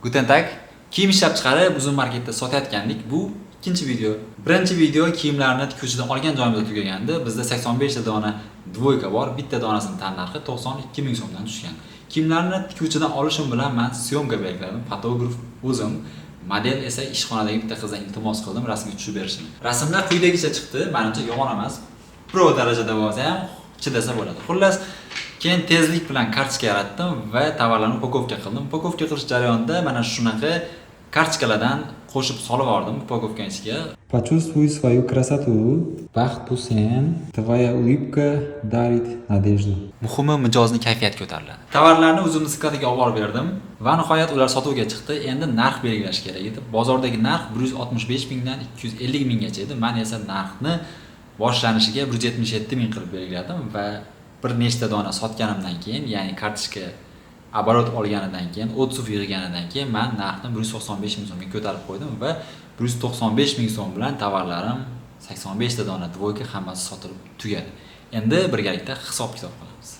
Guten Tag. Kiyim ishlab chiqarib uzun marketda sotayotgandik. Bu ikkinchi video. Birinchi video kiyimlarni tikuvchidan olgan joyimizda tugagandi. Bizda 85 ta dona dvoyka bor. Bitta donasining tannarxi 92 ming so'mdan tushgan. Kiyimlarni tikuvchidan olishim bilan men syomka belgiladim. Fotograf o'zim, model esa ishxonadagi bitta qizdan iltimos qildim rasmga tushib berishini. Rasmlar quyidagicha chiqdi. Menimcha yomon emas. Pro darajada bo'lsa ham chidasa bo'ladi. Xullas, keyin tezlik bilan kartochka yaratdim va tovarlarni upakovka qildim. Upakovka qilish jarayonida mana shunaqa kartochkalardan qo'shib solib yubordim upakovkaning ichiga. Почувствуй свою красоту. Baxt bu sen. Твоя улыбка дарит надежду. Muhimi mijozni kayfiyat ko'tariladi. Tovarlarni o'zimni skladiga olib borib berdim va nihoyat ular sotuvga chiqdi. Endi narx belgilash kerak edi. Bozordagi narx 165 mingdan 250 minggacha edi. Men esa narxni boshlanishiga 177 ming qilib belgiladim va bir nechta dona sotganimdan keyin, ya'ni kartochka оборот olganidan keyin, otsuv yig'ganidan keyin men narxni 195 ming so'mga ko'tarib qo'ydim va 195 ming so'm bilan tovarlarim 85 ta dona dvoyka hammasi sotilib tugadi. Endi birgalikda hisob-kitob qilamiz.